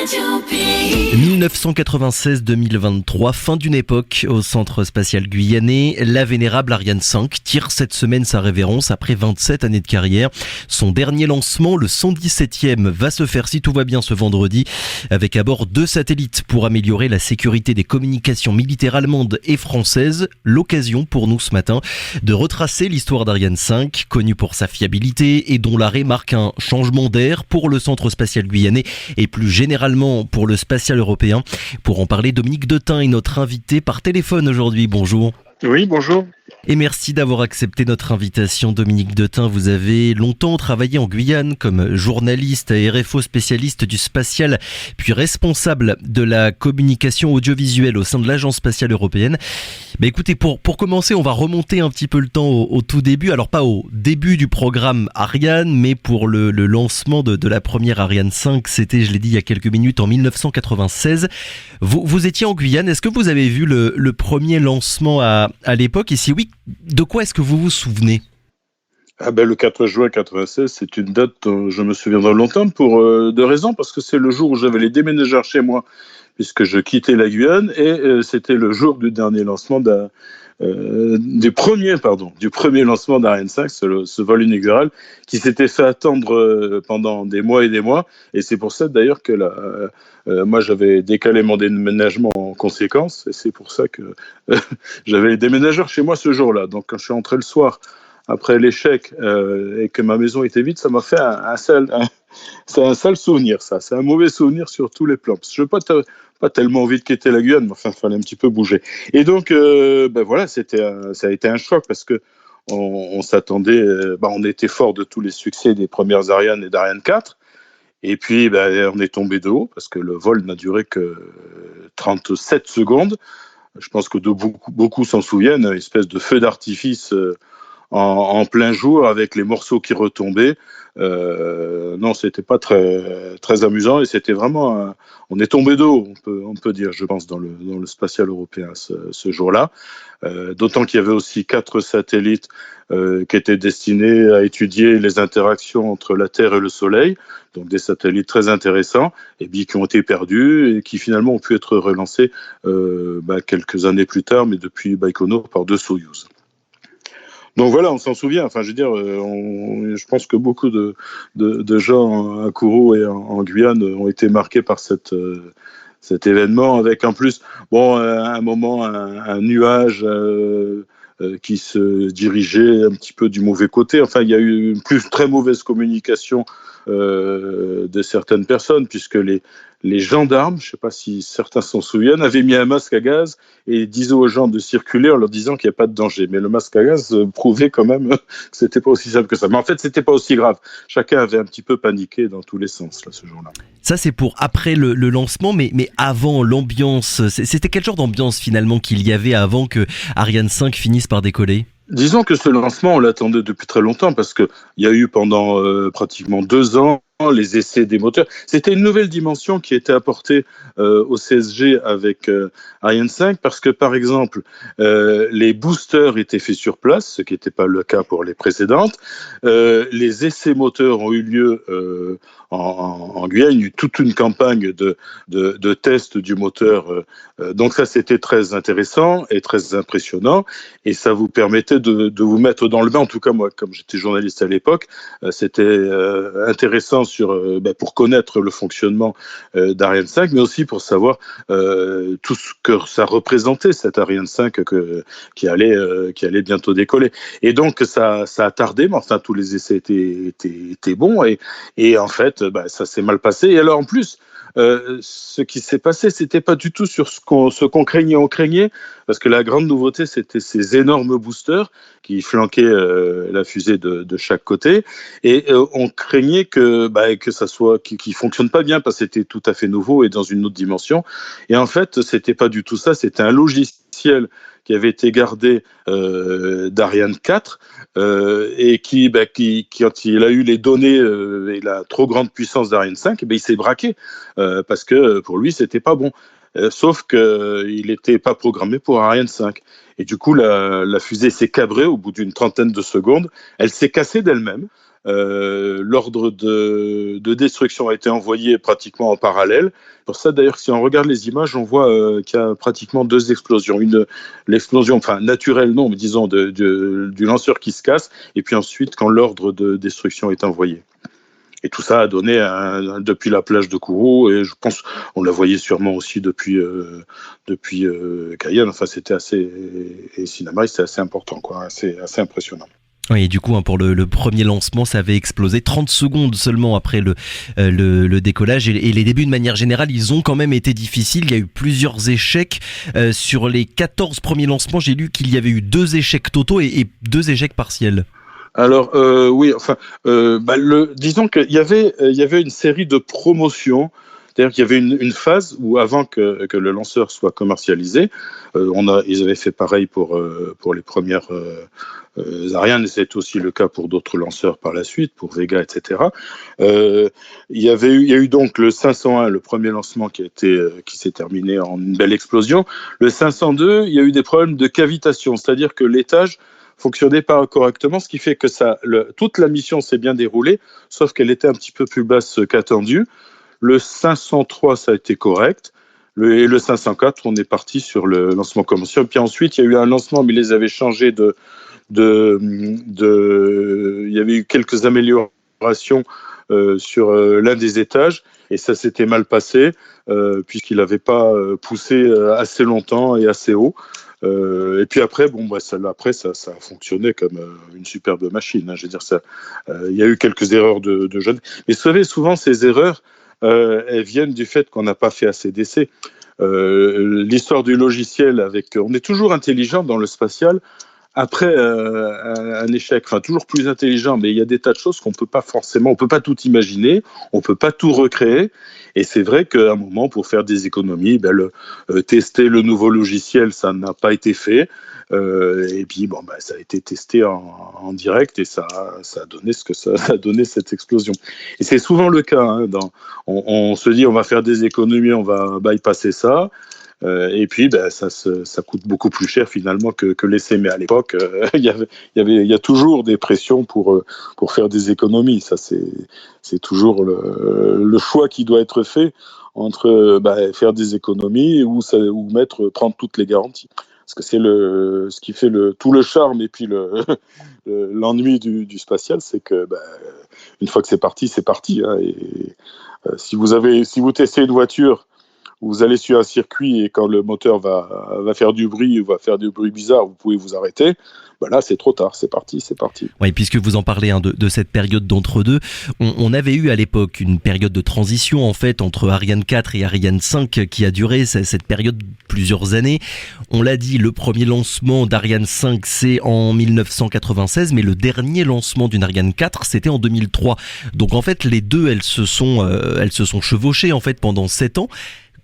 1996-2023, fin d'une époque au centre spatial guyanais. La vénérable Ariane 5 tire cette semaine sa révérence après 27 années de carrière. Son dernier lancement, le 117e, va se faire si tout va bien ce vendredi, avec à bord 2 satellites pour améliorer la sécurité des communications militaires allemandes et françaises. L'occasion pour nous ce matin de retracer l'histoire d'Ariane 5, connue pour sa fiabilité et dont l'arrêt marque un changement d'air pour le centre spatial guyanais et plus généralement pour le spatial européen. Pour en parler, Dominique Detain est notre invité par téléphone aujourd'hui. Bonjour. Oui, bonjour. Et merci d'avoir accepté notre invitation, Dominique Detain. Vous avez longtemps travaillé en Guyane comme journaliste à RFO, spécialiste du spatial, puis responsable de la communication audiovisuelle au sein de l'Agence spatiale européenne. Mais écoutez, pour commencer, on va remonter un petit peu le temps au tout début. Alors pas au début du programme Ariane, mais pour le lancement de la première Ariane 5. C'était, je l'ai dit il y a quelques minutes, en 1996. Vous étiez en Guyane. Est-ce que vous avez vu le premier lancement à l'époque? Et si oui, de quoi est-ce que vous vous souvenez? Le 4 juin 96, c'est une date dont je me souviendrai longtemps pour 2 raisons. Parce que c'est le jour où j'avais les déménageurs chez moi, puisque je quittais la Guyane, et c'était le jour du dernier lancement du premier lancement d'Ariane 5, ce vol inaugural qui s'était fait attendre pendant des mois et des mois. Et c'est pour ça d'ailleurs que moi j'avais décalé mon déménagement en conséquence, et c'est pour ça que j'avais les déménageurs chez moi ce jour-là. Donc quand je suis rentré le soir après l'échec et que ma maison était vide, ça m'a fait c'est un sale souvenir, ça. C'est un mauvais souvenir sur tous les plans. Parce que je n'ai pas tellement envie de quitter la Guyane, mais enfin, il fallait un petit peu bouger. Et donc, voilà, ça a été un choc parce que on s'attendait, on était fort de tous les succès des premières Ariane et d'Ariane 4. Et puis, on est tombé de haut parce que le vol n'a duré que 37 secondes. Je pense que beaucoup s'en souviennent, une espèce de feu d'artifice en plein jour avec les morceaux qui retombaient. Non, c'était pas très, très amusant, et c'était vraiment on est tombé de haut, on peut dire, je pense, dans le spatial européen ce jour-là. D'autant qu'il y avait aussi 4 satellites qui étaient destinés à étudier les interactions entre la Terre et le Soleil, donc des satellites très intéressants, et puis qui ont été perdus et qui finalement ont pu être relancés quelques années plus tard, mais depuis Baïkonour par 2 Soyouz. Donc voilà, on s'en souvient. Enfin, je veux dire, je pense que beaucoup de gens à Kourou et en Guyane ont été marqués par cet événement, avec en plus, un moment, un nuage qui se dirigeait un petit peu du mauvais côté. Enfin, il y a eu une très mauvaise communication de certaines personnes, puisque les gendarmes, je ne sais pas si certains s'en souviennent, avaient mis un masque à gaz et disaient aux gens de circuler en leur disant qu'il n'y a pas de danger. Mais le masque à gaz prouvait quand même que c'était pas aussi simple que ça. Mais en fait, c'était pas aussi grave. Chacun avait un petit peu paniqué dans tous les sens là, ce jour-là. Ça, c'est pour après le lancement, mais avant, l'ambiance, c'était quel genre d'ambiance finalement qu'il y avait avant que Ariane 5 finisse par décoller? Disons que ce lancement, on l'attendait depuis très longtemps, parce qu'il y a eu pendant pratiquement 2 ans les essais des moteurs. C'était une nouvelle dimension qui était apportée au CSG avec Ariane 5, parce que, par exemple, les boosters étaient faits sur place, ce qui n'était pas le cas pour les précédentes. Les essais moteurs ont eu lieu en Guyane. Il y a eu toute une campagne de tests du moteur. Donc ça, c'était très intéressant et très impressionnant, et ça vous permettait de vous mettre dans le bain. En tout cas, moi, comme j'étais journaliste à l'époque, c'était intéressant pour connaître le fonctionnement d'Ariane 5, mais aussi pour savoir tout ce que ça représentait, cette Ariane 5 qui allait bientôt décoller. Et donc ça a tardé, mais enfin tous les essais étaient bons, et en fait ça s'est mal passé. Et alors en plus, ce qui s'est passé, c'était pas du tout sur ce qu'on craignait. On craignait, parce que la grande nouveauté, c'était ces énormes boosters qui flanquaient la fusée de chaque côté, et on craignait que ça soit qui fonctionne pas bien, parce que c'était tout à fait nouveau et dans une autre dimension. Et en fait, c'était pas du tout ça. C'était un logiciel qui avait été gardé d'Ariane 4 et qui, quand il a eu les données et la trop grande puissance d'Ariane 5, il s'est braqué parce que pour lui, c'était pas bon. Sauf qu'il n'était pas programmé pour Ariane 5. Et du coup, la fusée s'est cabrée au bout d'une 30aine de secondes. Elle s'est cassée d'elle-même. l'ordre de destruction a été envoyé pratiquement en parallèle. Pour ça, d'ailleurs, si on regarde les images, on voit qu'il y a pratiquement deux explosions. L'explosion, enfin naturelle, non, mais disons du lanceur qui se casse, et puis ensuite quand l'ordre de destruction est envoyé. Et tout ça a donné depuis la plage de Kourou, et je pense on la voyait sûrement aussi depuis Cayenne. Enfin, c'était assez, et Sinnamary, c'est assez important, quoi. C'est assez impressionnant. Oui, et du coup, pour le premier lancement, ça avait explosé 30 secondes seulement après le décollage. Et les débuts, de manière générale, ils ont quand même été difficiles. Il y a eu plusieurs échecs. Sur les 14 premiers lancements, j'ai lu qu'il y avait eu 2 échecs totaux et 2 échecs partiels. Alors oui, enfin, disons qu'il y avait une série de promotions. C'est-à-dire qu'il y avait une phase où, avant que le lanceur soit commercialisé, ils avaient fait pareil pour les premières Ariane, et c'est aussi le cas pour d'autres lanceurs par la suite, pour Vega, etc. Il y a eu donc le 501, le premier lancement qui s'est terminé en une belle explosion. Le 502, il y a eu des problèmes de cavitation, c'est-à-dire que l'étage fonctionnait pas correctement, ce qui fait que toute la mission s'est bien déroulée, sauf qu'elle était un petit peu plus basse qu'attendue. Le 503, ça a été correct. Et le 504, on est parti sur le lancement commercial. Puis ensuite, il y a eu un lancement, mais ils les avaient changés il y avait eu quelques améliorations sur l'un des étages, et ça s'était mal passé, puisqu'il n'avait pas poussé assez longtemps et assez haut. Et puis après, ça a fonctionné comme une superbe machine, hein. Je veux dire, il y a eu quelques erreurs de jeunes. Mais vous savez, souvent, ces erreurs, elles viennent du fait qu'on n'a pas fait assez d'essais. L'histoire du logiciel, on est toujours intelligent dans le spatial. Après un échec, enfin toujours plus intelligent, mais il y a des tas de choses qu'on peut pas forcément, on peut pas tout imaginer, on peut pas tout recréer. Et c'est vrai qu'à un moment, pour faire des économies, tester le nouveau logiciel, ça n'a pas été fait. Et puis ça a été testé en direct, et ça a donné ce que ça a donné, cette explosion. Et c'est souvent le cas, hein, on se dit on va faire des économies, on va bypasser ça. Et puis, ça coûte beaucoup plus cher finalement que l'essai. Mais à l'époque, il y a toujours des pressions pour faire des économies. Ça, c'est toujours le choix qui doit être fait entre faire des économies ou prendre toutes les garanties. Parce que c'est ce qui fait tout le charme, et puis l'ennui du spatial, c'est que une fois que c'est parti, hein. Et si vous testez une voiture, vous allez sur un circuit, et quand le moteur va faire du bruit, ou va faire du bruit bizarre, vous pouvez vous arrêter. Là, c'est trop tard, c'est parti. Oui, puisque vous en parlez, hein, de cette période d'entre-deux, on avait eu à l'époque une période de transition en fait entre Ariane 4 et Ariane 5 qui a duré cette période plusieurs années. On l'a dit, le premier lancement d'Ariane 5 c'est en 1996, mais le dernier lancement d'une Ariane 4 c'était en 2003. Donc en fait les deux elles se sont chevauchées en fait pendant 7 ans.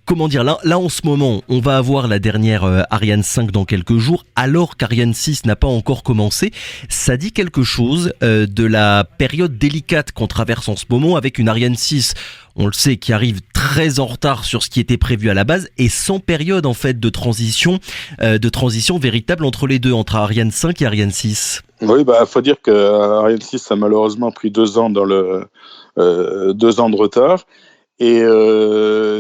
Comment dire, là en ce moment, on va avoir la dernière Ariane 5 dans quelques jours, alors qu'Ariane 6 n'a pas encore commencé. Ça dit quelque chose de la période délicate qu'on traverse en ce moment avec une Ariane 6, on le sait, qui arrive très en retard sur ce qui était prévu à la base, et sans période en fait de transition véritable entre les deux, entre Ariane 5 et Ariane 6. Oui, faut dire que Ariane 6 a malheureusement pris 2 ans 2 ans de retard. Et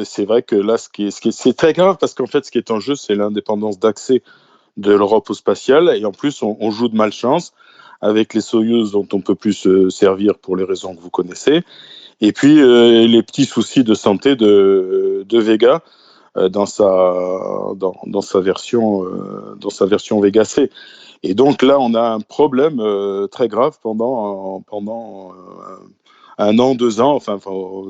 c'est vrai que là, c'est très grave, parce qu'en fait, ce qui est en jeu, c'est l'indépendance d'accès de l'Europe au spatial. Et en plus, on joue de malchance avec les Soyouz, dont on ne peut plus se servir pour les raisons que vous connaissez. Et puis, les petits soucis de santé de Vega dans sa version Vega C. Et donc là, on a un problème très grave pendant 1 an, 2 ans,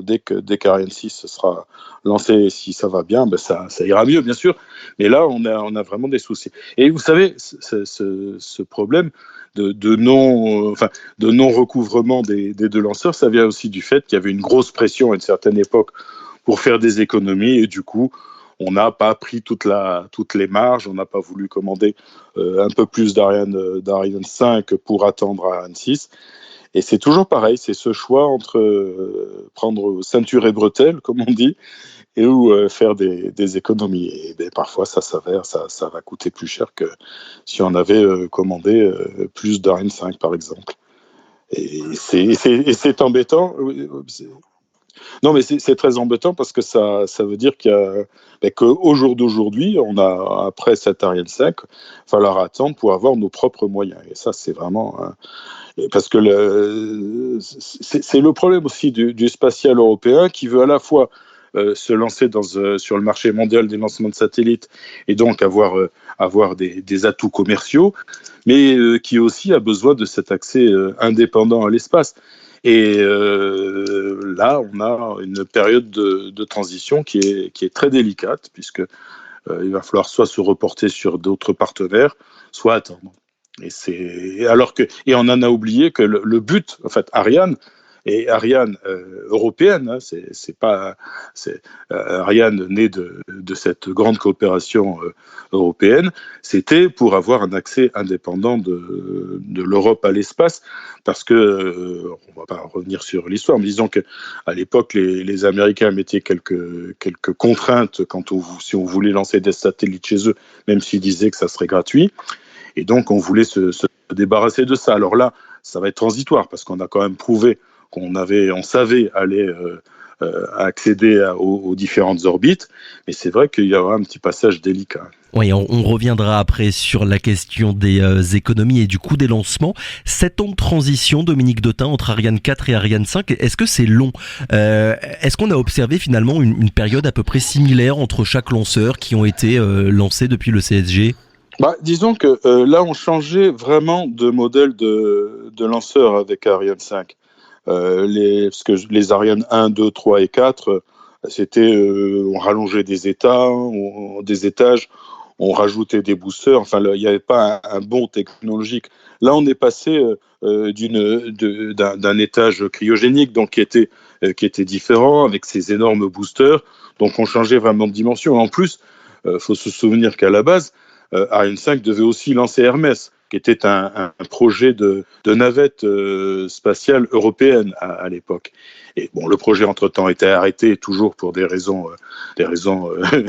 dès qu'Ariane 6 sera lancé, si ça va bien, ça ira mieux, bien sûr. Mais là, on a vraiment des soucis. Et vous savez, ce problème de non-recouvrement des 2 lanceurs, ça vient aussi du fait qu'il y avait une grosse pression à une certaine époque pour faire des économies, et du coup, on n'a pas pris toutes les marges, on n'a pas voulu commander un peu plus d'Ariane 5 pour attendre Ariane 6. Et c'est toujours pareil, c'est ce choix entre prendre ceinture et bretelles, comme on dit, ou faire des économies. Et parfois, ça va coûter plus cher que si on avait commandé plus d'Ariane 5, par exemple. C'est embêtant. Non, mais c'est très embêtant parce que ça veut dire qu'au jour d'aujourd'hui, après cet Ariane 5, il va falloir attendre pour avoir nos propres moyens. Et ça, c'est vraiment... parce que c'est le problème aussi du spatial européen qui veut à la fois se lancer sur le marché mondial des lancements de satellites et donc avoir des atouts commerciaux, mais qui aussi a besoin de cet accès indépendant à l'espace. Et là, on a une période de transition qui est très délicate, puisque il va falloir soit se reporter sur d'autres partenaires, soit attendre. Et on en a oublié que le but, en fait, Ariane européenne, hein, Ariane née de cette grande coopération européenne, c'était pour avoir un accès indépendant de l'Europe à l'espace, parce que on va pas revenir sur l'histoire, mais disons que à l'époque les Américains mettaient quelques contraintes si on voulait lancer des satellites chez eux, même s'ils disaient que ça serait gratuit. Et donc, on voulait se débarrasser de ça. Alors là, ça va être transitoire parce qu'on a quand même prouvé on savait aller accéder aux différentes orbites. Mais c'est vrai qu'il y aura un petit passage délicat. Oui, on reviendra après sur la question des économies et du coût des lancements. 7 ans de transition, Dominique Dautin, entre Ariane 4 et Ariane 5, est-ce que c'est long ? Est-ce qu'on a observé finalement une période à peu près similaire entre chaque lanceur qui ont été lancés depuis le CSG ? Disons que là, on changeait vraiment de modèle de lanceur avec Ariane 5. Parce que les Ariane 1, 2, 3 et 4, on rallongeait des étages, on rajoutait des boosters. Enfin, il n'y avait pas un bond technologique. Là, on est passé d'un étage cryogénique, donc qui était différent, avec ces énormes boosters. Donc, on changeait vraiment de dimension. En plus, faut se souvenir qu'à la base, Ariane 5 devait aussi lancer Hermès, qui était un projet de navette spatiale européenne à l'époque. Et bon, le projet entre-temps était arrêté, toujours pour des raisons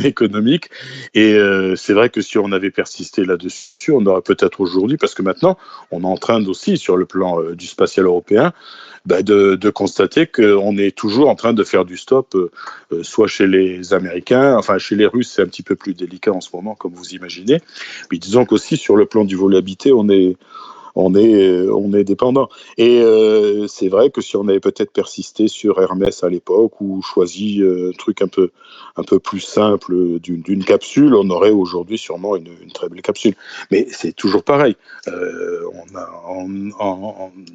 économiques. Et c'est vrai que si on avait persisté là-dessus, on aurait peut-être aujourd'hui, parce que maintenant, on est en train aussi, sur le plan du spatial européen, de constater qu'on est toujours en train de faire du stop, soit chez les Américains, enfin chez les Russes, c'est un petit peu plus délicat en ce moment, comme vous imaginez. Mais disons qu'aussi sur le plan du vol habité, on est dépendant. Et c'est vrai que si on avait peut-être persisté sur Hermès à l'époque ou choisi un truc un peu plus simple d'une capsule, on aurait aujourd'hui sûrement une très belle capsule. Mais c'est toujours pareil.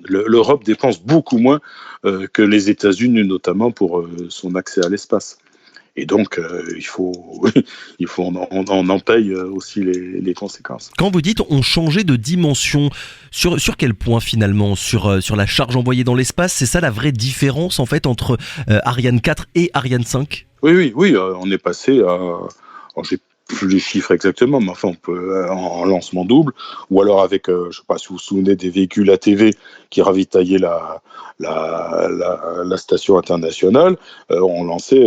L'Europe dépense beaucoup moins que les États-Unis, notamment pour son accès à l'espace. Et donc, on en paye aussi les conséquences. Quand vous dites on changeait de dimension, sur quel point finalement ? Sur la charge envoyée dans l'espace, c'est ça la vraie différence en fait entre Ariane 4 et Ariane 5 ? Oui, on est passé à... Alors, j'ai plus les chiffres exactement, mais enfin, on peut en lancement double, ou alors avec, je ne sais pas si vous vous souvenez des véhicules ATV qui ravitaillaient la station internationale, on lançait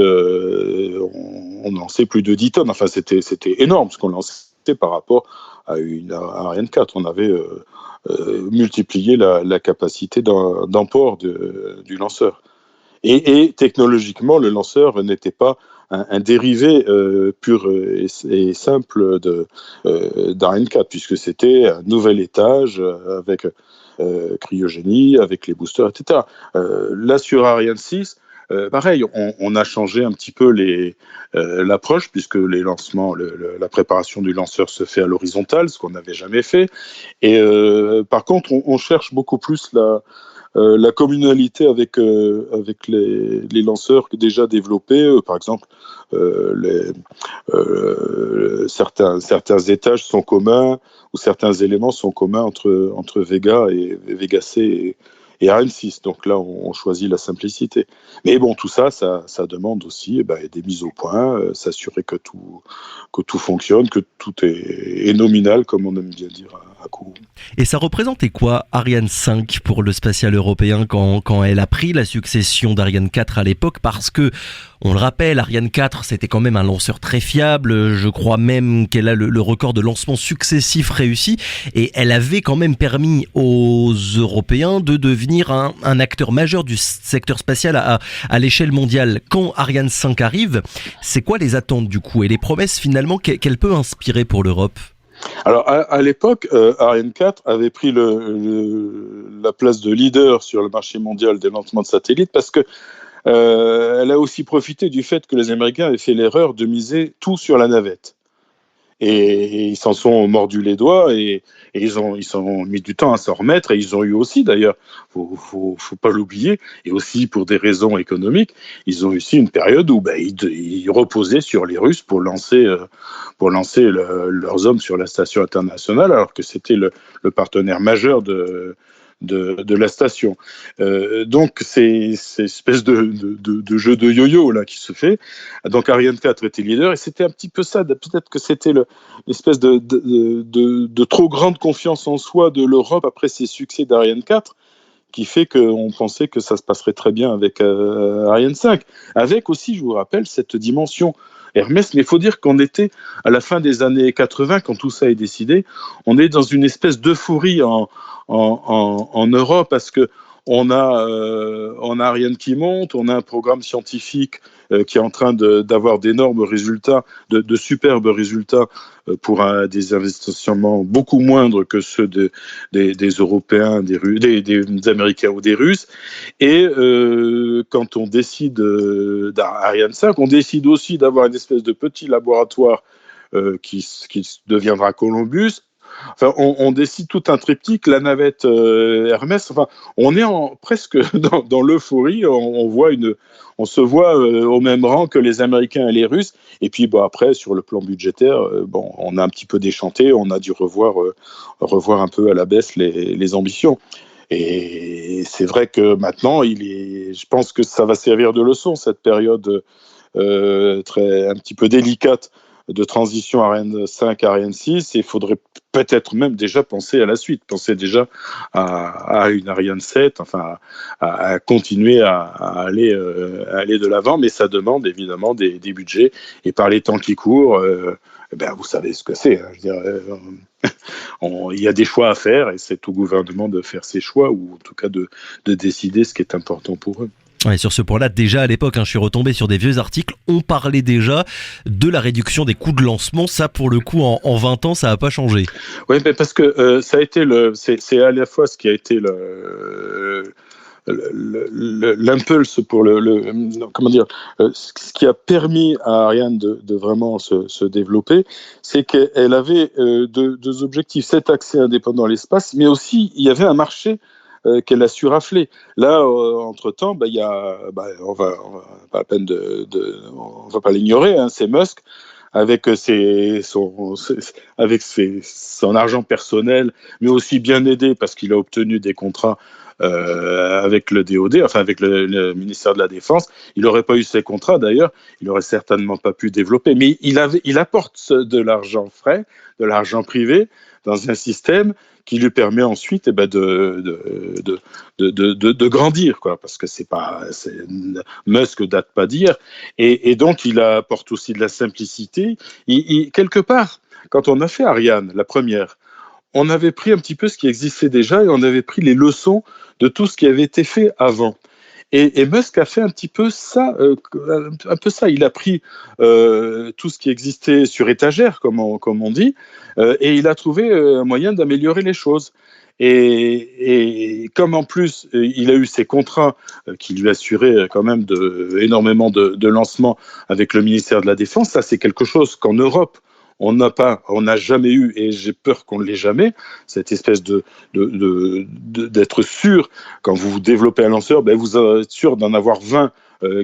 plus de 10 tonnes. Enfin, c'était énorme ce qu'on lançait par rapport à Ariane 4. On avait multiplié la capacité d'emport du lanceur. Et technologiquement, le lanceur n'était pas un dérivé pur et simple d'Ariane 4, puisque c'était un nouvel étage avec cryogénie, avec les boosters, etc. Là, sur Ariane 6, pareil, on a changé un petit peu l'approche, puisque les lancements, la préparation du lanceur se fait à l'horizontale, ce qu'on n'avait jamais fait. Et par contre, on cherche beaucoup plus la communalité avec les lanceurs déjà développés, par exemple, certains étages sont communs ou certains éléments sont communs entre Vega et Vega C et Ariane 6. Donc là, on choisit la simplicité. Mais bon, tout ça demande aussi des mises au point, s'assurer que tout fonctionne, que tout est nominal, comme on aime bien dire à coup. Et ça représentait quoi Ariane 5 pour le spatial européen quand elle a pris la succession d'Ariane 4 à l'époque? Parce que, on le rappelle, Ariane 4 c'était quand même un lanceur très fiable, je crois même qu'elle a le record de lancements successifs réussis, et elle avait quand même permis aux Européens de devenir un acteur majeur du secteur spatial à l'échelle mondiale. Quand Ariane 5 arrive, c'est quoi les attentes du coup et les promesses finalement qu'elle peut inspirer pour l'Europe? Alors, à l'époque, Ariane 4 avait pris la place de leader sur le marché mondial des lancements de satellites parce que elle a aussi profité du fait que les Américains avaient fait l'erreur de miser tout sur la navette. Et ils s'en sont mordus les doigts et ils ont mis du temps à s'en remettre et ils ont eu aussi d'ailleurs, faut pas l'oublier, et aussi pour des raisons économiques, ils ont aussi une période où ils reposaient sur les Russes pour lancer leurs hommes sur la station internationale alors que c'était le partenaire majeur de la station. Donc c'est cette espèce de jeu de yo-yo là qui se fait. Donc Ariane 4 était leader et c'était un petit peu ça, peut-être que c'était l'espèce de trop grande confiance en soi de l'Europe après ses succès d'Ariane 4 qui fait qu'on pensait que ça se passerait très bien avec Ariane 5. Avec aussi, je vous rappelle, cette dimension Hermès, mais il faut dire qu'on était à la fin des années 80, quand tout ça est décidé, on est dans une espèce d'euphorie en Europe parce que on a Ariane qui monte, on a un programme scientifique qui est en train d'avoir d'énormes résultats, de superbes résultats pour des investissements beaucoup moindres que ceux des Européens, des Américains ou des Russes. Et quand on décide d'Ariane 5, on décide aussi d'avoir une espèce de petit laboratoire qui deviendra Columbus. Enfin, on décide tout un triptyque, la navette Hermès. Enfin, on est presque dans l'euphorie. On se voit au même rang que les Américains et les Russes. Et puis, après, sur le plan budgétaire, on a un petit peu déchanté. On a dû revoir un peu à la baisse les ambitions. Et c'est vrai que maintenant, je pense que ça va servir de leçon cette période un petit peu délicate de transition Ariane 5 à Ariane 6, et il faudrait peut-être même déjà penser à la suite, penser déjà à une Ariane 7, enfin à continuer à aller de l'avant, mais ça demande évidemment des budgets, et par les temps qui courent, vous savez ce que c'est. Hein, je veux dire, il y a des choix à faire, et c'est au gouvernement de faire ses choix, ou en tout cas de décider ce qui est important pour eux. Ouais, sur ce point-là, déjà à l'époque, je suis retombé sur des vieux articles, on parlait déjà de la réduction des coûts de lancement. Ça, pour le coup, en 20 ans, ça n'a pas changé. Oui, mais parce que ça a été c'est à la fois ce qui a été l'impulse pour comment dire, ce qui a permis à Ariane de vraiment se développer, c'est qu'elle avait deux objectifs: cet accès indépendant à l'espace, mais aussi il y avait un marché qu'elle a su rafler. Là, entre-temps, il y a, on va pas à peine on va pas l'ignorer, hein, c'est Musk avec son argent personnel, mais aussi bien aidé parce qu'il a obtenu des contrats avec le DoD, enfin avec le ministère de la Défense. Il n'aurait pas eu ces contrats d'ailleurs, il n'aurait certainement pas pu développer. Mais il apporte de l'argent frais, de l'argent privé dans un système qui lui permet ensuite de grandir, quoi, parce que Musk date pas d'hier, et donc il apporte aussi de la simplicité. Quelque part, quand on a fait Ariane, la première, on avait pris un petit peu ce qui existait déjà et on avait pris les leçons de tout ce qui avait été fait avant. Et Musk a fait un petit peu ça, Il a pris tout ce qui existait sur étagère, comme on dit, et il a trouvé un moyen d'améliorer les choses. Et comme en plus il a eu ces contrats qui lui assuraient quand même énormément de lancements avec le ministère de la Défense, ça c'est quelque chose qu'en Europe on n'a jamais eu, et j'ai peur qu'on ne l'ait jamais, cette espèce d'être sûr, quand vous développez un lanceur, vous êtes sûr d'en avoir 20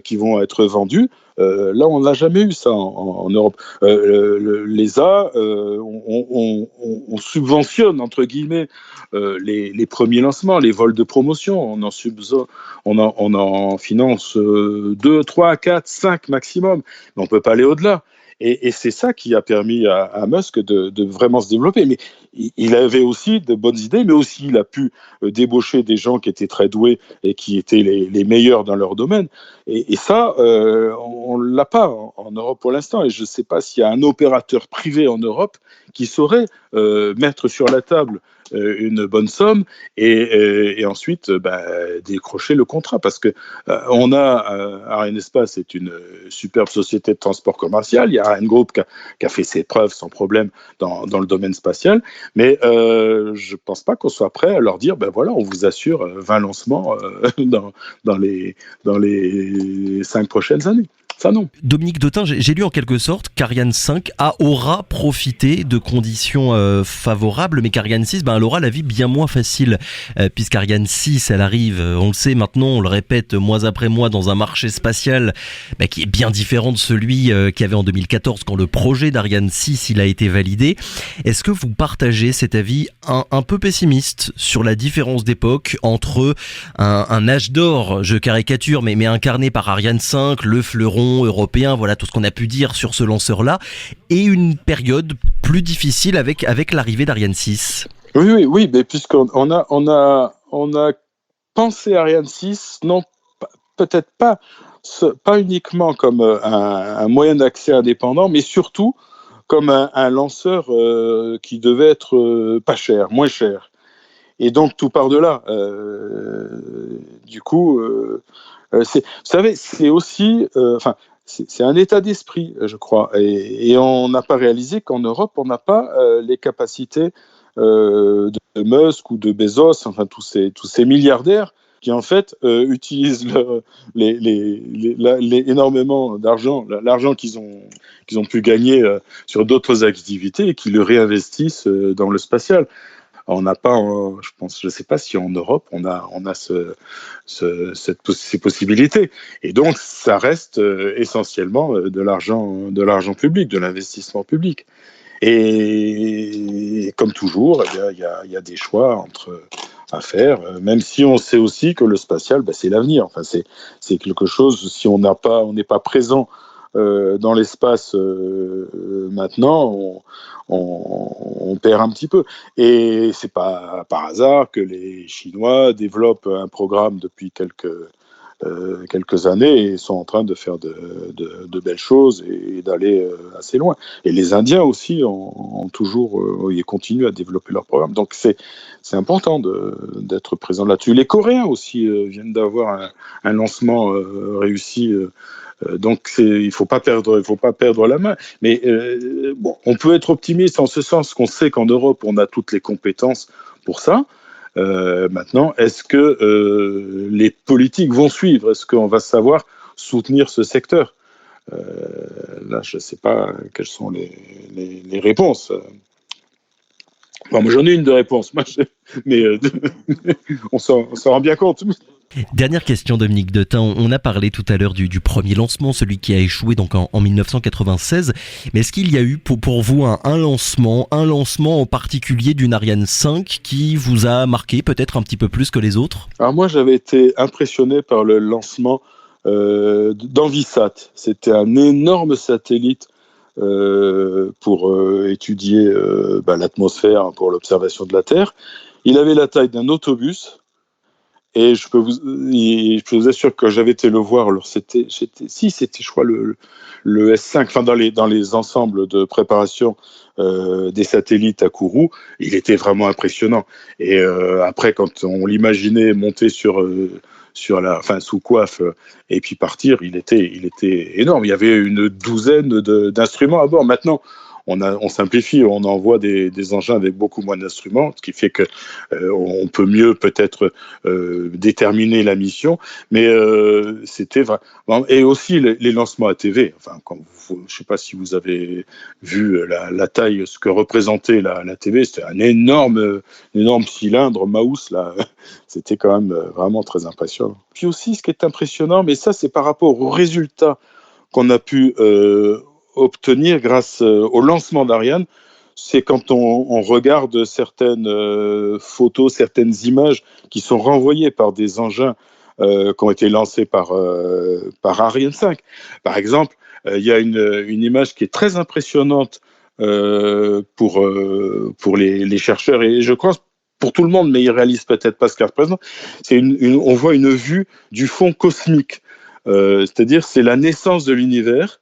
qui vont être vendus. Là, on n'a jamais eu ça en Europe. L'ESA, on subventionne, entre guillemets, les premiers lancements, les vols de promotion. On en finance 2, 3, 4, 5 maximum, mais on ne peut pas aller au-delà. Et c'est ça qui a permis à Musk de vraiment se développer. Mais il avait aussi de bonnes idées, mais aussi il a pu débaucher des gens qui étaient très doués et qui étaient les meilleurs dans leur domaine. Et ça, on ne l'a pas en Europe pour l'instant. Et je ne sais pas s'il y a un opérateur privé en Europe qui saurait mettre sur la table une bonne somme et ensuite décrocher le contrat. Parce que on a Arianespace, c'est une superbe société de transport commercial. Il y a Ariane Group qui a fait ses preuves sans problème dans le domaine spatial. Mais je ne pense pas qu'on soit prêt à leur dire, voilà, on vous assure 20 lancements dans les 5 prochaines années. Ça, non. Dominique Dautin, j'ai lu en quelque sorte qu'Ariane 5 aura profité de conditions favorables, mais qu'Ariane 6, elle aura la vie bien moins facile, puisqu'Ariane 6, elle arrive, on le sait maintenant, on le répète mois après mois, dans un marché spatial qui est bien différent de celui qu'il y avait en 2014, quand le projet d'Ariane 6 il a été validé. Est-ce que vous partagez cet avis un peu pessimiste sur la différence d'époque entre un âge d'or, je caricature, mais incarné par Ariane 5, le fleuron européen, voilà tout ce qu'on a pu dire sur ce lanceur-là, et une période plus difficile avec l'arrivée d'Ariane 6. Oui, mais puisqu'on a pensé Ariane 6, non, peut-être pas uniquement comme un moyen d'accès indépendant, mais surtout comme un lanceur qui devait être pas cher, moins cher. Et donc tout part de là. Du coup, vous savez, c'est aussi, c'est un état d'esprit, je crois. Et on n'a pas réalisé qu'en Europe, on n'a pas les capacités de Musk ou de Bezos, enfin tous ces milliardaires qui en fait utilisent énormément d'argent, l'argent qu'ils ont pu gagner sur d'autres activités et qui le réinvestissent dans le spatial. On n'a pas, je ne sais pas si en Europe on a ces possibilités. Et donc ça reste essentiellement de l'argent public, de l'investissement public. Et comme toujours, il y a des choix à faire, même si on sait aussi que le spatial, c'est l'avenir. Enfin, c'est quelque chose, si on n'est pas présent dans l'espace maintenant, on perd un petit peu. Et c'est pas par hasard que les Chinois développent un programme depuis quelques années et sont en train de faire de belles choses et d'aller assez loin. Et les Indiens aussi ont toujours et continuent à développer leur programme. Donc c'est important d'être présent là-dessus. Les Coréens aussi viennent d'avoir un lancement réussi. Donc il faut pas perdre la main. Mais on peut être optimiste en ce sens qu'on sait qu'en Europe on a toutes les compétences pour ça. Maintenant, est-ce que les politiques vont suivre? Est-ce qu'on va savoir soutenir ce secteur? Là, je ne sais pas quelles sont les réponses. Moi, j'en ai une de réponse, mais on s'en rend bien compte. Dernière question, Dominique Dautin. On a parlé tout à l'heure du premier lancement, celui qui a échoué donc en 1996. Mais est-ce qu'il y a eu pour vous un lancement en particulier d'une Ariane 5 qui vous a marqué peut-être un petit peu plus que les autres? Alors moi, j'avais été impressionné par le lancement d'Envisat. C'était un énorme satellite pour étudier l'atmosphère pour l'observation de la Terre. Il avait la taille d'un autobus. Et je vous assure que j'avais été le voir, alors c'était je crois le S5, enfin dans les ensembles de préparation des satellites à Kourou, il était vraiment impressionnant. Et après, quand on l'imaginait monter sous coiffe et puis partir, il était énorme. Il y avait une douzaine d'instruments à bord. Maintenant, on simplifie, on envoie des engins avec beaucoup moins d'instruments, ce qui fait que on peut mieux peut-être déterminer la mission. Mais c'était vraiment, et aussi les lancements ATV. Enfin, je ne sais pas si vous avez vu la taille, ce que représentait la TV. C'était un énorme cylindre Maus là. C'était quand même vraiment très impressionnant. Puis aussi, ce qui est impressionnant, mais ça c'est par rapport aux résultats qu'on a pu obtenir grâce au lancement d'Ariane, c'est quand on regarde certaines photos, certaines images qui sont renvoyées par des engins qui ont été lancés par Ariane 5. Par exemple, il y a une image qui est très impressionnante pour les chercheurs et je crois pour tout le monde, mais ils réalisent peut-être pas ce qu'à présent. On voit une vue du fond cosmique, c'est-à-dire c'est la naissance de l'univers.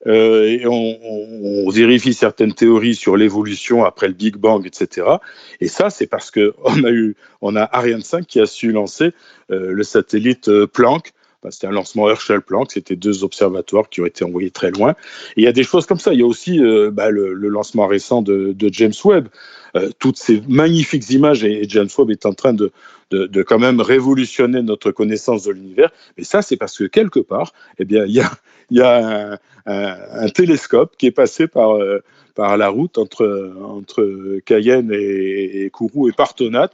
Et on vérifie certaines théories sur l'évolution après le Big Bang, etc. Et ça, c'est parce que on a Ariane 5 qui a su lancer le satellite Planck. C'était un lancement Herschel-Planck, c'était 2 observatoires qui ont été envoyés très loin. Et il y a des choses comme ça. Il y a aussi le lancement récent de James Webb. Toutes ces magnifiques images, et James Webb est en train de quand même révolutionner notre connaissance de l'univers. Mais ça, c'est parce que quelque part, eh bien, il y a un télescope qui est passé par la route entre Cayenne et Kourou et Partonat,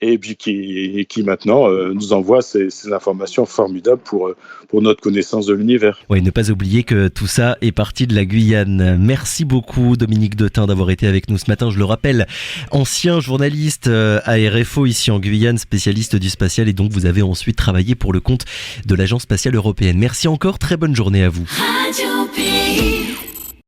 et puis qui maintenant nous envoie ces informations formidables pour notre connaissance de l'univers. Oui, ne pas oublier que tout ça est parti de la Guyane. Merci beaucoup Dominique Detain d'avoir été avec nous ce matin. Je le rappelle, ancien journaliste à RFO ici en Guyane, spécialiste du spatial, et donc vous avez ensuite travaillé pour le compte de l'Agence spatiale européenne. Merci encore, très bonne journée à vous. Radio